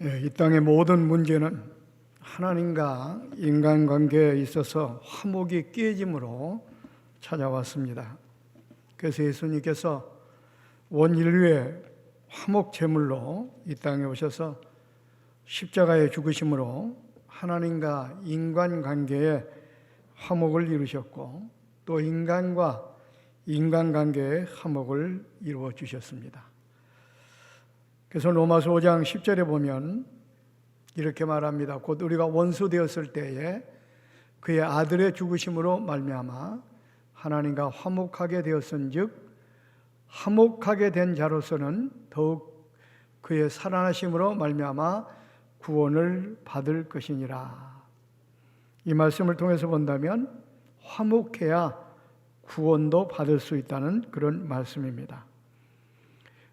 이 땅의 모든 문제는 하나님과 인간관계에 있어서 화목이 깨짐으로 찾아왔습니다. 그래서 예수님께서 온 인류의 화목 제물로 이 땅에 오셔서 십자가에 죽으심으로 하나님과 인간관계에 화목을 이루셨고 또 인간과 인간관계에 화목을 이루어 주셨습니다. 그래서 로마서 5장 10절에 보면 이렇게 말합니다. 곧 우리가 원수 되었을 때에 그의 아들의 죽으심으로 말미암아 하나님과 화목하게 되었은즉 화목하게 된 자로서는 더욱 그의 살아나심으로 말미암아 구원을 받을 것이니라. 이 말씀을 통해서 본다면 화목해야 구원도 받을 수 있다는 그런 말씀입니다.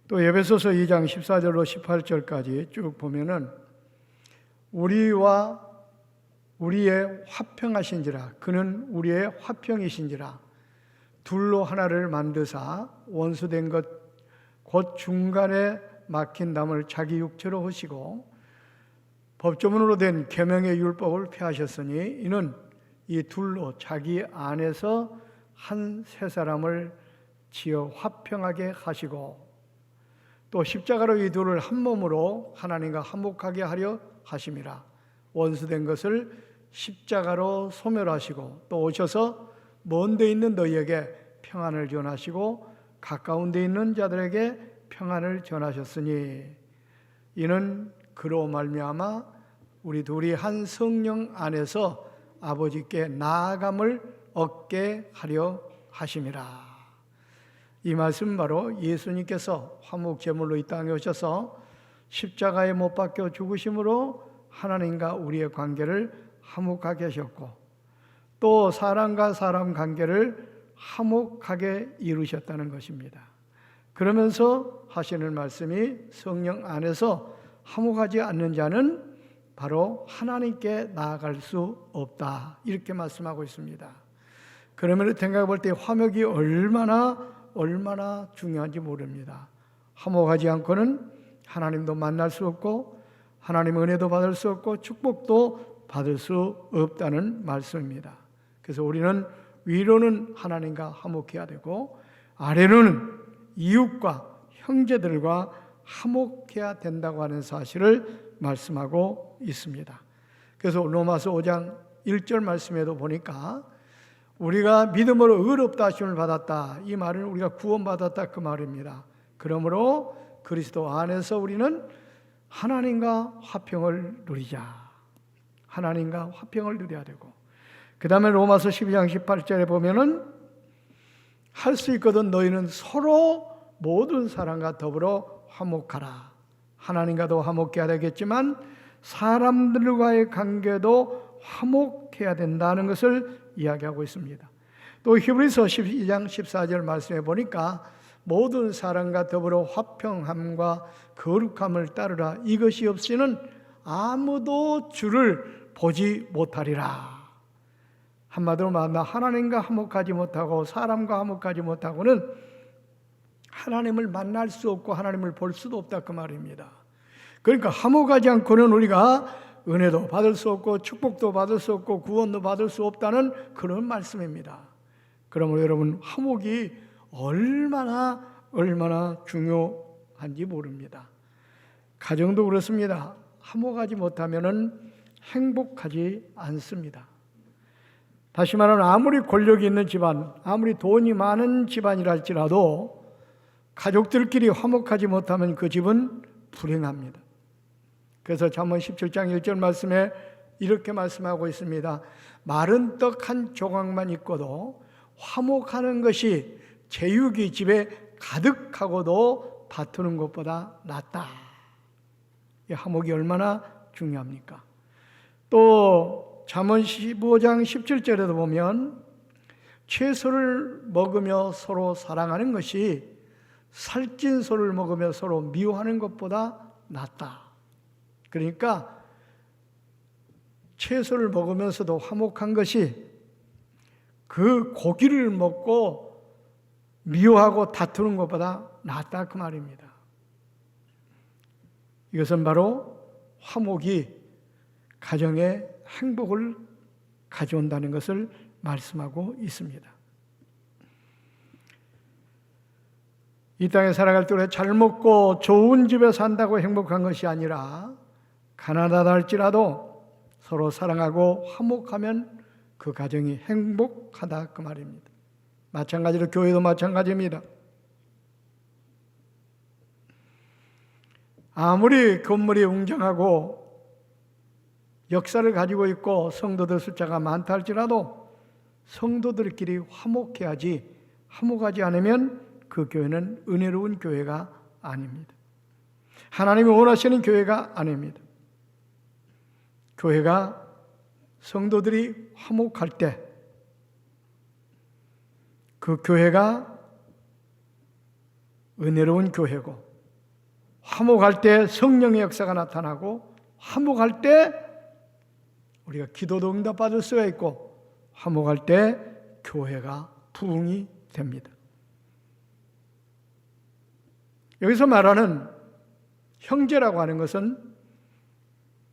또 에베소서 2장 14절로 18절까지 쭉 보면은 우리와 우리의 화평하신지라 그는 우리의 화평이신지라 둘로 하나를 만드사 원수된 것 곧 중간에 막힌 담을 자기 육체로 하시고 법조문으로 된 계명의 율법을 폐하셨으니 이는 이 둘로 자기 안에서 한 세 사람을 지어 화평하게 하시고 또 십자가로 이 둘을 한 몸으로 하나님과 화목하게 하려 하심이라. 원수된 것을 십자가로 소멸하시고 또 오셔서 먼 데 있는 너희에게 평안을 전하시고 가까운 데 있는 자들에게 평안을 전하셨으니 이는 그로 말미암아 우리 둘이 한 성령 안에서 아버지께 나아감을 얻게 하려 하심이라. 이 말씀 바로 예수님께서 화목제물로 이 땅에 오셔서 십자가에 못 박혀 죽으심으로 하나님과 우리의 관계를 화목하게 하셨고 또 사람과 사람 관계를 화목하게 이루셨다는 것입니다. 그러면서 하시는 말씀이 성령 안에서 화목하지 않는 자는 바로 하나님께 나아갈 수 없다 이렇게 말씀하고 있습니다. 그러면 생각해 볼 때 화목이 얼마나 중요한지 모릅니다. 화목하지 않고는 하나님도 만날 수 없고 하나님 은혜도 받을 수 없고 축복도 받을 수 없다는 말씀입니다. 그래서 우리는 위로는 하나님과 화목해야 되고 아래로는 이웃과 형제들과 화목해야 된다고 하는 사실을 말씀하고 있습니다. 그래서 로마서 5장 1절 말씀에도 보니까 우리가 믿음으로 의롭다 하심을 받았다. 이 말은 우리가 구원받았다 그 말입니다. 그러므로 그리스도 안에서 우리는 하나님과 화평을 누리자. 하나님과 화평을 누려야 되고 그 다음에 로마서 12장 18절에 보면은 할 수 있거든 너희는 서로 모든 사람과 더불어 화목하라. 하나님과도 화목해야 되겠지만 사람들과의 관계도 화목해야 된다는 것을 이야기하고 있습니다. 또 히브리서 12장 14절 말씀에 보니까 모든 사람과 더불어 화평함과 거룩함을 따르라. 이것이 없이는 아무도 주를 보지 못하리라. 한마디로 말하면 하나님과 화목하지 못하고 사람과 화목하지 못하고는 하나님을 만날 수 없고 하나님을 볼 수도 없다 그 말입니다. 그러니까 화목하지 않고는 우리가 은혜도 받을 수 없고 축복도 받을 수 없고 구원도 받을 수 없다는 그런 말씀입니다. 그러므로 여러분 화목이 얼마나 중요한지 모릅니다. 가정도 그렇습니다. 화목하지 못하면 행복하지 않습니다. 다시 말하면 아무리 권력이 있는 집안, 아무리 돈이 많은 집안이라 할지라도 가족들끼리 화목하지 못하면 그 집은 불행합니다. 그래서 잠언 17장 1절 말씀에 이렇게 말씀하고 있습니다. 마른 떡 한 조각만 있고도 화목하는 것이 제육이 집에 가득하고도 다투는 것보다 낫다. 이 화목이 얼마나 중요합니까? 또 잠언 15장 17절에도 보면 채소를 먹으며 서로 사랑하는 것이 살찐 소를 먹으며 서로 미워하는 것보다 낫다. 그러니까 채소를 먹으면서도 화목한 것이 그 고기를 먹고 미워하고 다투는 것보다 낫다 그 말입니다. 이것은 바로 화목이 가정의 행복을 가져온다는 것을 말씀하고 있습니다. 이 땅에 살아갈 때 잘 먹고 좋은 집에 산다고 행복한 것이 아니라 가난하다 할지라도 서로 사랑하고 화목하면 그 가정이 행복하다 그 말입니다. 마찬가지로 교회도 마찬가지입니다. 아무리 건물이 웅장하고 역사를 가지고 있고 성도들 숫자가 많다 할지라도 성도들끼리 화목해야지, 화목하지 않으면 그 교회는 은혜로운 교회가 아닙니다. 하나님이 원하시는 교회가 아닙니다. 교회가 성도들이 화목할 때 그 교회가 은혜로운 교회고, 화목할 때 성령의 역사가 나타나고, 화목할 때 우리가 기도도 응답받을 수가 있고, 화목할 때 교회가 부흥이 됩니다. 여기서 말하는 형제라고 하는 것은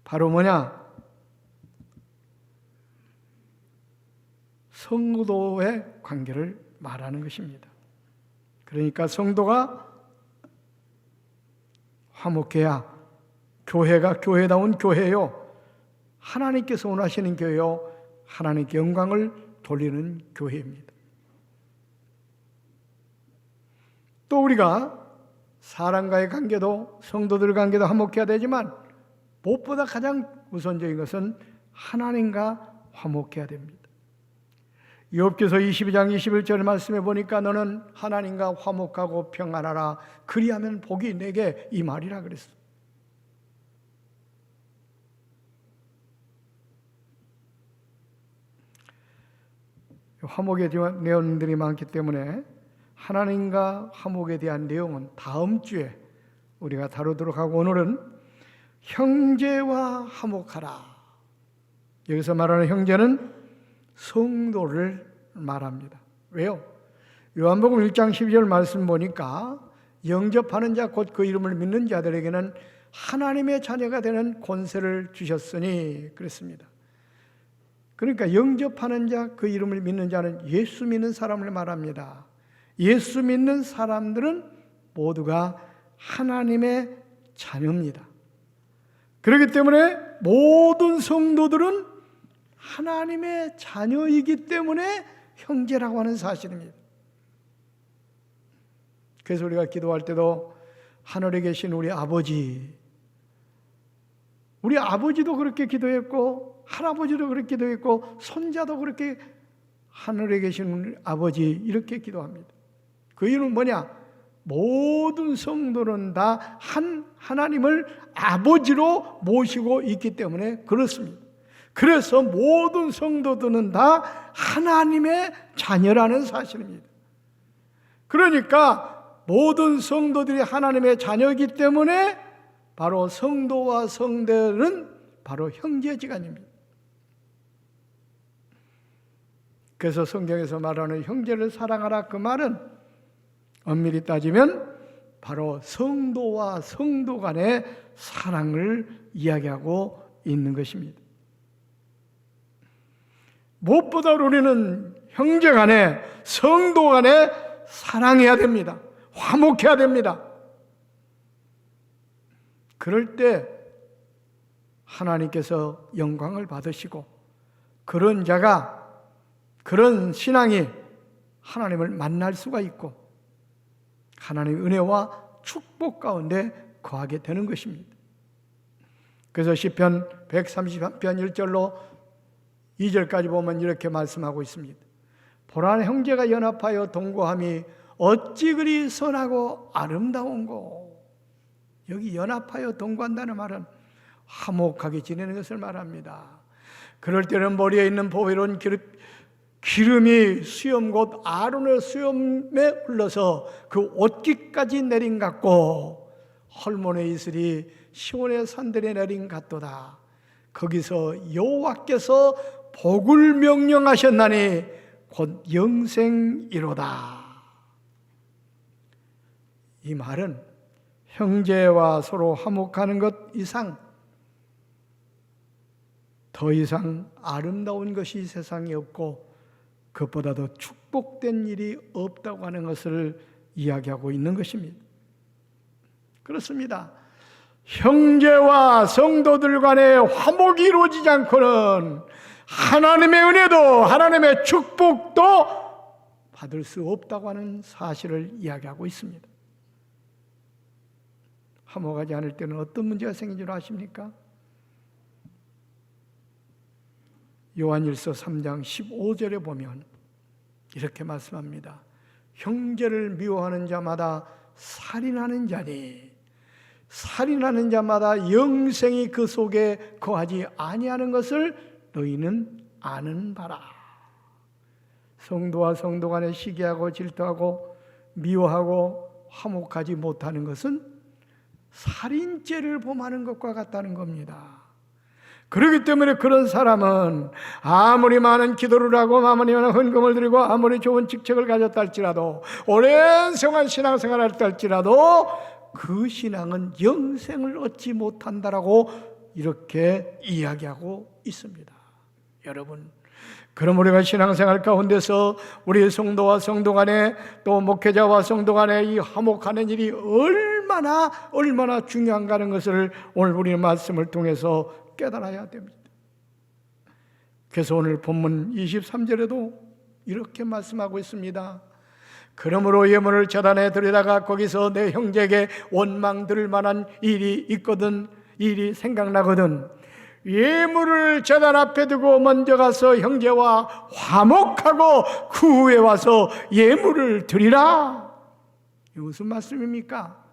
바로 뭐냐? 성도의 관계를 말하는 것입니다. 그러니까 성도가 화목해야 교회가 교회다운 교회요, 하나님께서 원하시는 교회요, 하나님께 영광을 돌리는 교회입니다. 또 우리가 사람과의 관계도, 성도들 관계도 화목해야 되지만 무엇보다 가장 우선적인 것은 하나님과 화목해야 됩니다. 욥기서 22장 21절 말씀에 보니까 너는 하나님과 화목하고 평안하라, 그리하면 복이 내게 이 말이라 그랬어. 화목에 대한 내용들이 많기 때문에 하나님과 화목에 대한 내용은 다음 주에 우리가 다루도록 하고, 오늘은 형제와 화목하라. 여기서 말하는 형제는 성도를 말합니다. 왜요? 요한복음 1장 12절 말씀 보니까 영접하는 자 곧 그 이름을 믿는 자들에게는 하나님의 자녀가 되는 권세를 주셨으니 그랬습니다. 그러니까 영접하는 자, 그 이름을 믿는 자는 예수 믿는 사람을 말합니다. 예수 믿는 사람들은 모두가 하나님의 자녀입니다. 그렇기 때문에 모든 성도들은 하나님의 자녀이기 때문에 형제라고 하는 사실입니다. 그래서 우리가 기도할 때도 하늘에 계신 우리 아버지도 그렇게 기도했고, 할아버지도 그렇게 기도했고, 손자도 그렇게 하늘에 계신 우리 아버지 이렇게 기도합니다. 그 이유는 뭐냐? 모든 성도는 다 하나님을 아버지로 모시고 있기 때문에 그렇습니다. 그래서 모든 성도들은 다 하나님의 자녀라는 사실입니다. 그러니까 모든 성도들이 하나님의 자녀이기 때문에 바로 성도와 성대는 바로 형제지간입니다. 그래서 성경에서 말하는 형제를 사랑하라, 그 말은 엄밀히 따지면 바로 성도와 성도 간의 사랑을 이야기하고 있는 것입니다. 무엇보다 우리는 형제 간에, 성도 간에 사랑해야 됩니다. 화목해야 됩니다. 그럴 때 하나님께서 영광을 받으시고, 그런 자가, 그런 신앙이 하나님을 만날 수가 있고 하나님의 은혜와 축복 가운데 거하게 되는 것입니다. 그래서 시편 133편 1절로 2절까지 보면 이렇게 말씀하고 있습니다. 보라, 형제가 연합하여 동거함이 어찌 그리 선하고 아름다운고. 여기 연합하여 동거한다는 말은 화목하게 지내는 것을 말합니다. 그럴 때는 머리에 있는 보배로운 기름이 수염 곧 아론의 수염에 흘러서 그 옷깃까지 내린 같고, 헐몬의 이슬이 시온의 산들에 내린 같도다. 거기서 여호와께서 복을 명령하셨나니 곧 영생이로다. 이 말은 형제와 서로 화목하는 것 이상 더 이상 아름다운 것이 세상에 없고 그것보다도 축복된 일이 없다고 하는 것을 이야기하고 있는 것입니다. 그렇습니다. 형제와 성도들 간의 화목이 이루어지지 않고는 하나님의 은혜도 하나님의 축복도 받을 수 없다고 하는 사실을 이야기하고 있습니다. 화목하지 않을 때는 어떤 문제가 생긴 줄 아십니까? 요한일서 3장 15절에 보면 이렇게 말씀합니다. 형제를 미워하는 자마다 살인하는 자니 살인하는 자마다 영생이 그 속에 거하지 아니하는 것을 너희는 아는 바라. 성도와 성도 간에 시기하고 질투하고 미워하고 화목하지 못하는 것은 살인죄를 범하는 것과 같다는 겁니다. 그렇기 때문에 그런 사람은 아무리 많은 기도를 하고 아무리 많은 헌금을 드리고 아무리 좋은 직책을 가졌다 할지라도 오랜 생활 신앙생활을 했다 할지라도 그 신앙은 영생을 얻지 못한다라고 이렇게 이야기하고 있습니다. 여러분, 그럼 우리가 신앙생활 가운데서 우리 성도와 성도 간에 또 목회자와 성도 간에 이 화목하는 일이 얼마나 중요한가 하는 것을 오늘 우리의 말씀을 통해서 깨달아야 됩니다. 그래서 오늘 본문 23절에도 이렇게 말씀하고 있습니다. 그러므로 예물을 제단에 들여다가 거기서 내 형제에게 원망 들을 만한 일이 있거든, 일이 생각나거든 예물을 제단 앞에 두고 먼저 가서 형제와 화목하고 그 후에 와서 예물을 드리라. 이게 무슨 말씀입니까?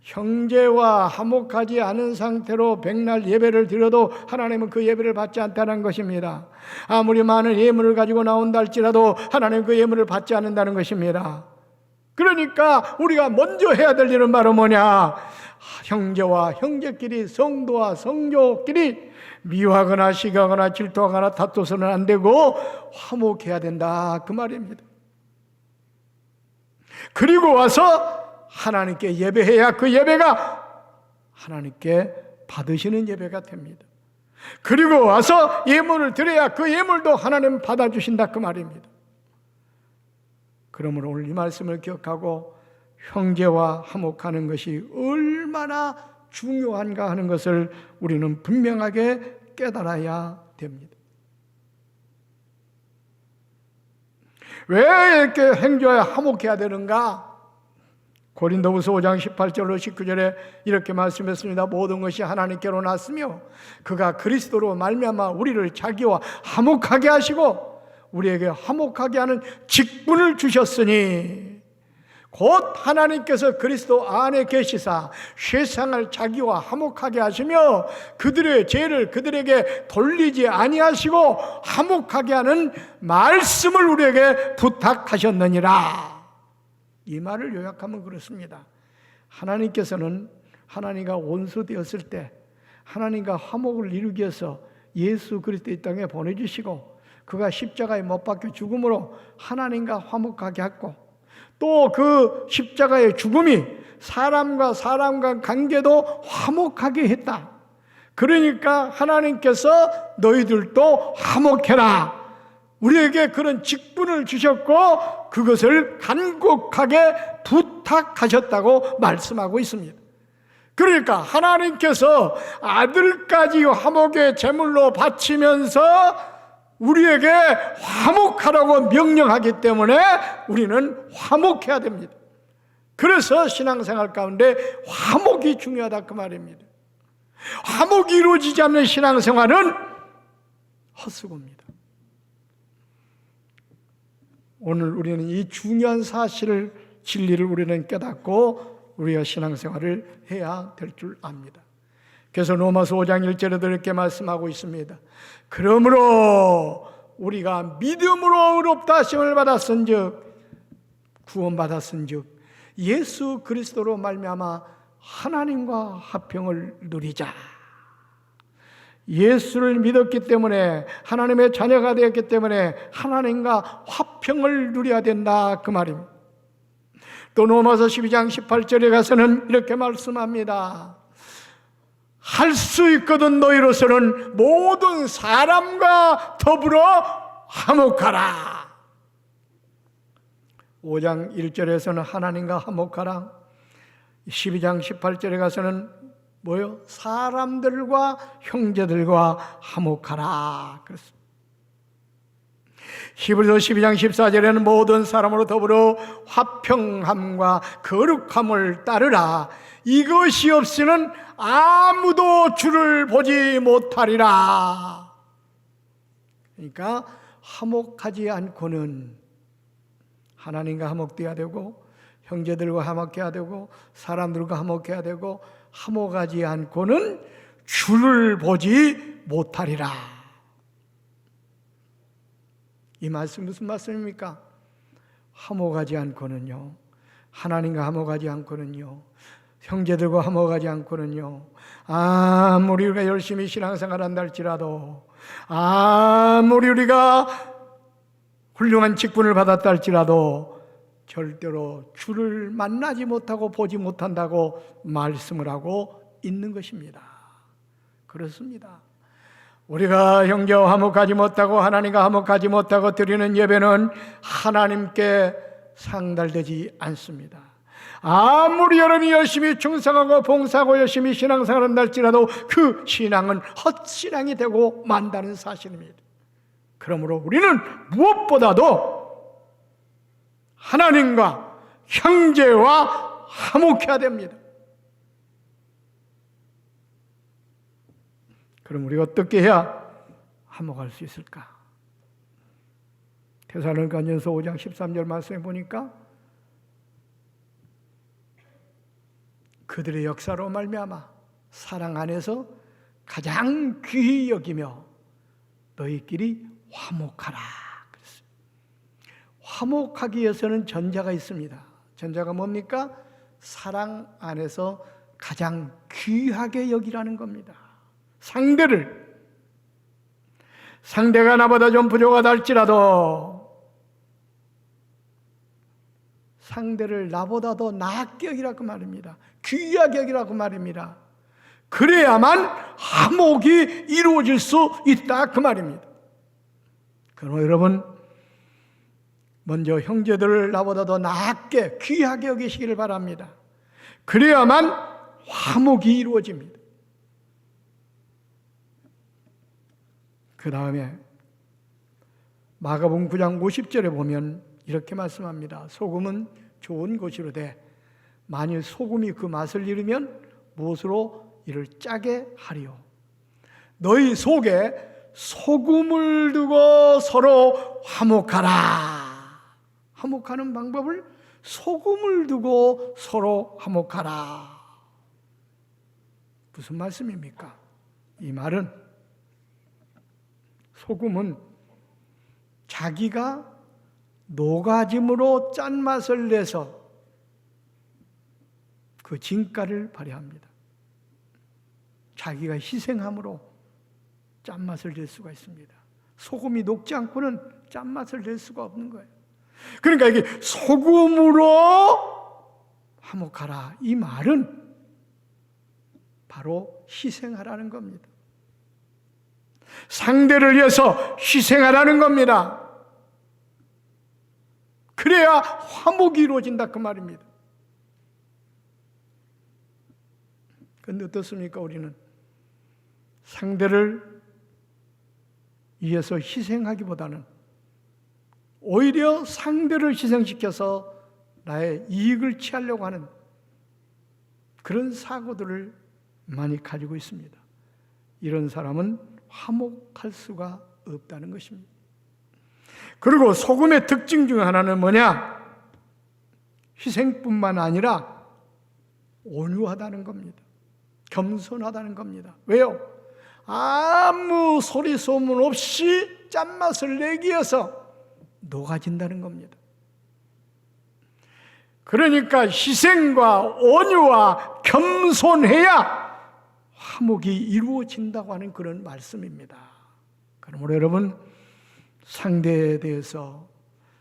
형제와 화목하지 않은 상태로 백날 예배를 드려도 하나님은 그 예배를 받지 않다는 것입니다. 아무리 많은 예물을 가지고 나온다 할지라도 하나님은 그 예물을 받지 않는다는 것입니다. 그러니까 우리가 먼저 해야 될 일은 바로 뭐냐? 형제와 형제끼리, 성도와 성도끼리 미워하거나 시기하거나 질투하거나 다투서는 안 되고 화목해야 된다, 그 말입니다. 그리고 와서 하나님께 예배해야 그 예배가 하나님께 받으시는 예배가 됩니다. 그리고 와서 예물을 드려야 그 예물도 하나님 받아주신다, 그 말입니다. 그러므로 오늘 이 말씀을 기억하고 형제와 화목하는 것이 얼마나 중요한가 하는 것을 우리는 분명하게 깨달아야 됩니다. 왜 이렇게 형제와 화목해야 되는가? 고린도후서 5장 18절로 19절에 이렇게 말씀했습니다. 모든 것이 하나님께로 났으며 그가 그리스도로 말미암아 우리를 자기와 화목하게 하시고 우리에게 화목하게 하는 직분을 주셨으니 곧 하나님께서 그리스도 안에 계시사 세상을 자기와 화목하게 하시며 그들의 죄를 그들에게 돌리지 아니하시고 화목하게 하는 말씀을 우리에게 부탁하셨느니라. 이 말을 요약하면 그렇습니다. 하나님께서는 하나님과 원수되었을 때 하나님과 화목을 이루기 위해서 예수 그리스도 이 땅에 보내주시고 그가 십자가에 못 박혀 죽음으로 하나님과 화목하게 했고 또 그 십자가의 죽음이 사람과 관계도 화목하게 했다. 그러니까 하나님께서 너희들도 화목해라, 우리에게 그런 직분을 주셨고 그것을 간곡하게 부탁하셨다고 말씀하고 있습니다. 그러니까 하나님께서 아들까지 화목의 제물로 바치면서 우리에게 화목하라고 명령하기 때문에 우리는 화목해야 됩니다. 그래서 신앙생활 가운데 화목이 중요하다, 그 말입니다. 화목이 이루어지지 않는 신앙생활은 헛수고입니다. 오늘 우리는 이 중요한 사실을, 진리를 우리는 깨닫고 우리가 신앙생활을 해야 될 줄 압니다. 그래서 로마서 5장 1절에도 이렇게 말씀하고 있습니다. 그러므로 우리가 믿음으로 의롭다 하심을 받았은즉, 구원받았은즉 예수 그리스도로 말미암아 하나님과 화평을 누리자. 예수를 믿었기 때문에, 하나님의 자녀가 되었기 때문에 하나님과 화평을 누려야 된다, 그 말입니다. 또 로마서 12장 18절에 가서는 이렇게 말씀합니다. 할 수 있거든. 너희로서는 모든 사람과 더불어 화목하라. 5장 1절에서는 하나님과 화목하라. 12장 18절에 가서는 뭐요? 사람들과 형제들과 화목하라. 그렇습니다. 히브리서 12장 14절에는 모든 사람으로 더불어 화평함과 거룩함을 따르라. 이것이 없이는 아무도 주를 보지 못하리라. 그러니까 화목하지 않고는 하나님과 화목되어야 되고, 형제들과 화목해야 되고, 사람들과 화목해야 되고, 화목하지 않고는 주를 보지 못하리라. 이 말씀 무슨 말씀입니까? 화목하지 않고는요, 하나님과 화목하지 않고는요, 형제들과 화목하지 않고는요, 아무리 우리가 열심히 신앙생활 한다 할지라도, 아무리 우리가 훌륭한 직분을 받았다 할지라도 절대로 주를 만나지 못하고 보지 못한다고 말씀을 하고 있는 것입니다. 그렇습니다. 우리가 형제와 화목하지 못하고 하나님과 화목하지 못하고 드리는 예배는 하나님께 상달되지 않습니다. 아무리 여러분이 열심히 충성하고 봉사하고 열심히 신앙생활한다 할지라도 그 신앙은 헛신앙이 되고 만다는 사실입니다. 그러므로 우리는 무엇보다도 하나님과 형제와 화목해야 됩니다. 그럼 우리가 어떻게 해야 화목할 수 있을까? 데살로니가전서 5장 13절 말씀에 보니까 그들의 역사로 말미암아 사랑 안에서 가장 귀히 여기며 너희끼리 화목하라. 그랬어요. 화목하기 위해서는 전자가 있습니다. 전자가 뭡니까? 사랑 안에서 가장 귀하게 여기라는 겁니다. 상대가 나보다 좀 부족하다 할지라도 상대를 나보다 더 낫게 여기라고 말입니다. 귀하게 여기라고 말입니다. 그래야만 화목이 이루어질 수 있다 그 말입니다. 그러므로 여러분, 먼저 형제들을 나보다 더 낫게 귀하게 여기시기를 바랍니다. 그래야만 화목이 이루어집니다. 그 다음에 마가복음 9장 50절에 보면 이렇게 말씀합니다. 소금은 좋은 것이로되 만일 소금이 그 맛을 잃으면 무엇으로 이를 짜게 하리요. 너희 속에 소금을 두고 서로 화목하라. 화목하는 방법을 소금을 두고 서로 화목하라. 무슨 말씀입니까? 이 말은 소금은 자기가 녹아짐으로 짠맛을 내서 그 진가를 발휘합니다. 자기가 희생함으로 짠맛을 낼 수가 있습니다. 소금이 녹지 않고는 짠맛을 낼 수가 없는 거예요. 그러니까 이게 소금으로 화목하라, 이 말은 바로 희생하라는 겁니다. 상대를 위해서 희생하라는 겁니다. 그래야 화목이 이루어진다 그 말입니다. 그런데 어떻습니까? 우리는 상대를 위해서 희생하기보다는 오히려 상대를 희생시켜서 나의 이익을 취하려고 하는 그런 사고들을 많이 가지고 있습니다. 이런 사람은 화목할 수가 없다는 것입니다. 그리고 소금의 특징 중 하나는 뭐냐? 희생뿐만 아니라 온유하다는 겁니다. 겸손하다는 겁니다. 왜요? 아무 소리 소문 없이 짠맛을 내기 위해서 녹아진다는 겁니다. 그러니까 희생과 온유와 겸손해야 화목이 이루어진다고 하는 그런 말씀입니다. 그러므로 여러분, 상대에 대해서,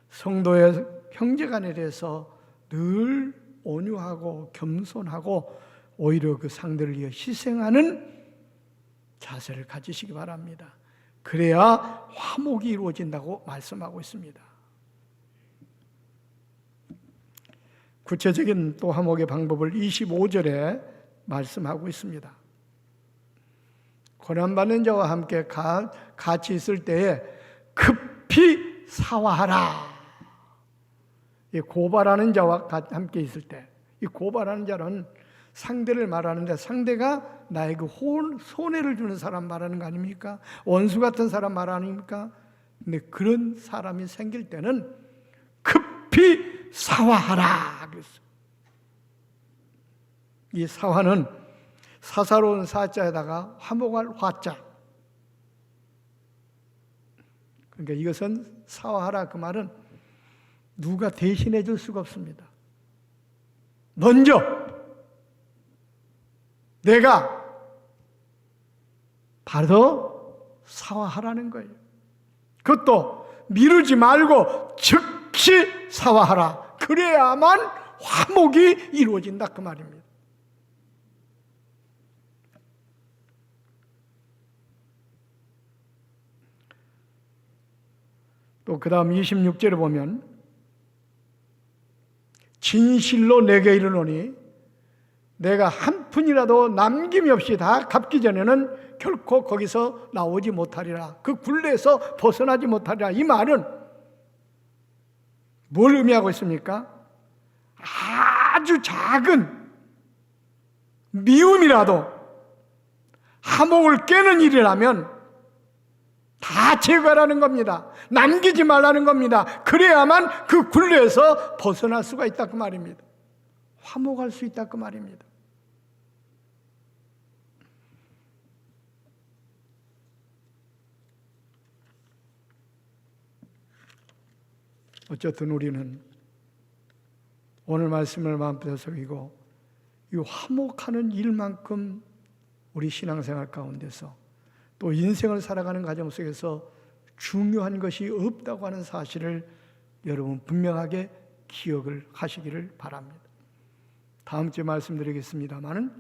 성도의 형제간에 대해서 늘 온유하고 겸손하고 오히려 그 상대를 위해 희생하는 자세를 가지시기 바랍니다. 그래야 화목이 이루어진다고 말씀하고 있습니다. 구체적인 또 화목의 방법을 25절에 말씀하고 있습니다. 고난받는 자와 함께 같이 있을 때에 급히 사화하라. 이 고발하는 자와 함께 있을 때, 이 고발하는 자는 상대를 말하는데, 상대가 나에게 손해를 주는 사람 말하는 거 아닙니까? 원수 같은 사람 말 아닙니까? 근데 그런 사람이 생길 때는 급히 사화하라 그랬어요. 이 사화는 사사로운 사자에다가 화목할 화자. 그러니까 이것은 사화하라, 그 말은 누가 대신해 줄 수가 없습니다. 먼저 내가 바로 사화하라는 거예요. 그것도 미루지 말고 즉시 사화하라. 그래야만 화목이 이루어진다, 그 말입니다. 또 그 다음 26절에 보면 진실로 내게 이르노니 내가 한 푼이라도 남김이 없이 다 갚기 전에는 결코 거기서 나오지 못하리라. 그 굴레에서 벗어나지 못하리라. 이 말은 뭘 의미하고 있습니까? 아주 작은 미움이라도 화목을 깨는 일이라면 다 제거하라는 겁니다. 남기지 말라는 겁니다. 그래야만 그 굴레에서 벗어날 수가 있다, 그 말입니다. 화목할 수 있다, 그 말입니다. 어쨌든 우리는 오늘 말씀을 마음껏 새기고 이 화목하는 일만큼 우리 신앙생활 가운데서 또 인생을 살아가는 과정 속에서 중요한 것이 없다고 하는 사실을 여러분 분명하게 기억을 하시기를 바랍니다. 다음 주에 말씀드리겠습니다마는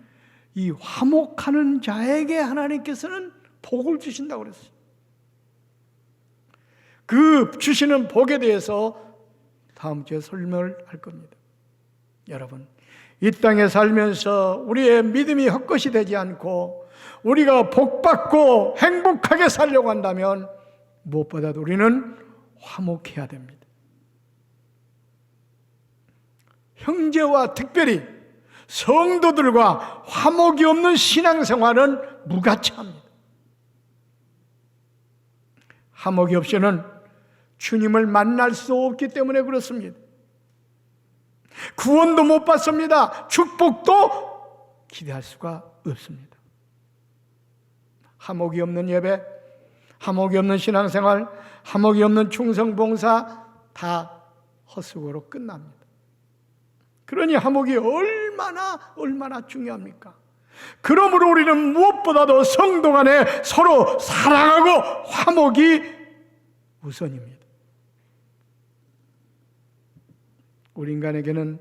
이 화목하는 자에게 하나님께서는 복을 주신다고 그랬어요. 그 주시는 복에 대해서 다음 주에 설명을 할 겁니다. 여러분, 이 땅에 살면서 우리의 믿음이 헛것이 되지 않고 우리가 복받고 행복하게 살려고 한다면 무엇보다도 우리는 화목해야 됩니다. 형제와 특별히 성도들과 화목이 없는 신앙생활은 무가치합니다. 화목이 없이는 주님을 만날 수 없기 때문에 그렇습니다. 구원도 못 받습니다. 축복도 기대할 수가 없습니다. 화목이 없는 예배, 화목이 없는 신앙생활, 화목이 없는 충성봉사 다 헛수고로 끝납니다. 그러니 화목이 얼마나 중요합니까? 그러므로 우리는 무엇보다도 성도 간에 서로 사랑하고 화목이 우선입니다. 우리 인간에게는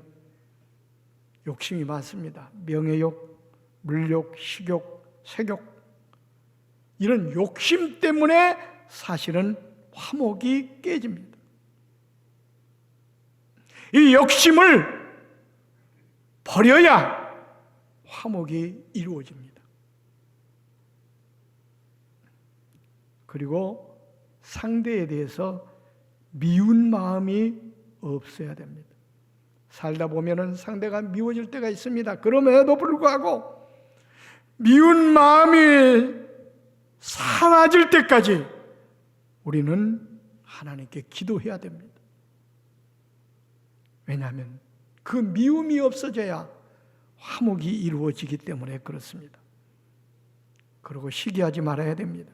욕심이 많습니다. 명예욕, 물욕, 식욕, 색욕, 이런 욕심 때문에 사실은 화목이 깨집니다. 이 욕심을 버려야 화목이 이루어집니다. 그리고 상대에 대해서 미운 마음이 없어야 됩니다. 살다 보면은 상대가 미워질 때가 있습니다. 그럼에도 불구하고 미운 마음이 사라질 때까지 우리는 하나님께 기도해야 됩니다. 왜냐하면 그 미움이 없어져야 화목이 이루어지기 때문에 그렇습니다. 그리고 시기하지 말아야 됩니다.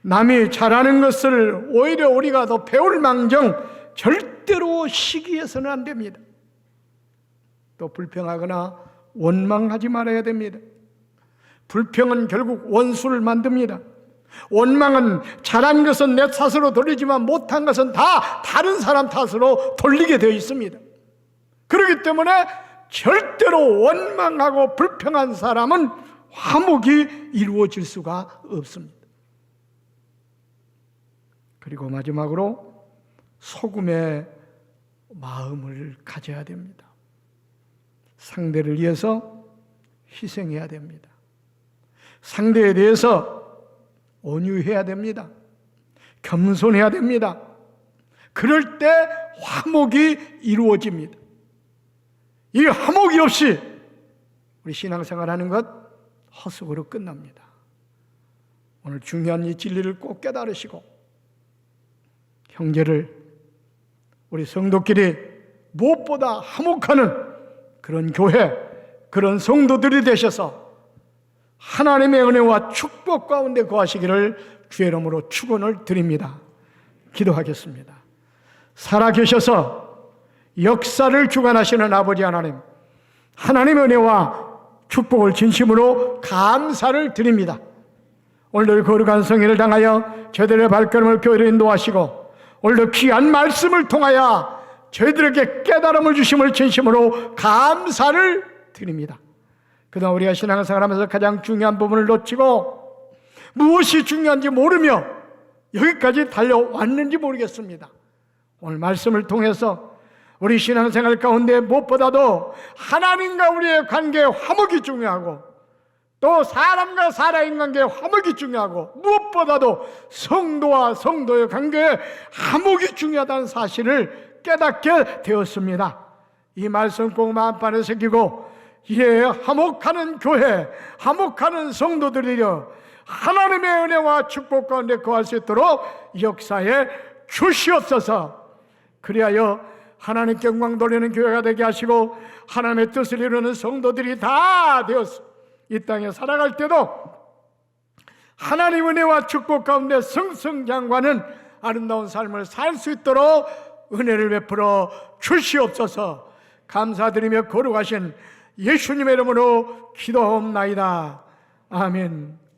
남이 잘하는 것을 오히려 우리가 더 배울 망정 절대로 시기해서는 안 됩니다. 또 불평하거나 원망하지 말아야 됩니다. 불평은 결국 원수를 만듭니다. 원망은 잘한 것은 내 탓으로 돌리지만 못한 것은 다 다른 사람 탓으로 돌리게 되어 있습니다. 그렇기 때문에 절대로 원망하고 불평한 사람은 화목이 이루어질 수가 없습니다. 그리고 마지막으로 소금의 마음을 가져야 됩니다. 상대를 위해서 희생해야 됩니다. 상대에 대해서 온유해야 됩니다. 겸손해야 됩니다. 그럴 때 화목이 이루어집니다. 이 화목이 없이 우리 신앙생활하는 것 헛수고로 끝납니다. 오늘 중요한 이 진리를 꼭 깨달으시고 형제를 우리 성도끼리 무엇보다 화목하는 그런 교회, 그런 성도들이 되셔서 하나님의 은혜와 축복 가운데 거하시기를 주의 이름으로 축원을 드립니다. 기도하겠습니다. 살아계셔서 역사를 주관하시는 아버지 하나님, 하나님의 은혜와 축복을 진심으로 감사를 드립니다. 오늘도 거룩한 성회를 당하여 저희들의 발걸음을 교회로 인도하시고 오늘도 귀한 말씀을 통하여 저희들에게 깨달음을 주심을 진심으로 감사를 드립니다. 그동안 우리가 신앙생활하면서 가장 중요한 부분을 놓치고 무엇이 중요한지 모르며 여기까지 달려왔는지 모르겠습니다. 오늘 말씀을 통해서 우리 신앙생활 가운데 무엇보다도 하나님과 우리의 관계의 화목이 중요하고 또 사람과 사람의 관계의 화목이 중요하고 무엇보다도 성도와 성도의 관계의 화목이 중요하다는 사실을 깨닫게 되었습니다. 이 말씀 꼭 마음판에 새기고 이에 화목하는 교회, 화목하는 성도들이여 하나님의 은혜와 축복 가운데 거할 수 있도록 역사에 주시옵소서. 그리하여 하나님께 영광 돌리는 교회가 되게 하시고 하나님의 뜻을 이루는 성도들이 다 되었습니다. 이 땅에 살아갈 때도 하나님 은혜와 축복 가운데 승승장구하는 아름다운 삶을 살 수 있도록 은혜를 베풀어 주시옵소서. 감사드리며 거룩하신 예수님의 이름으로 기도하옵나이다. 아멘.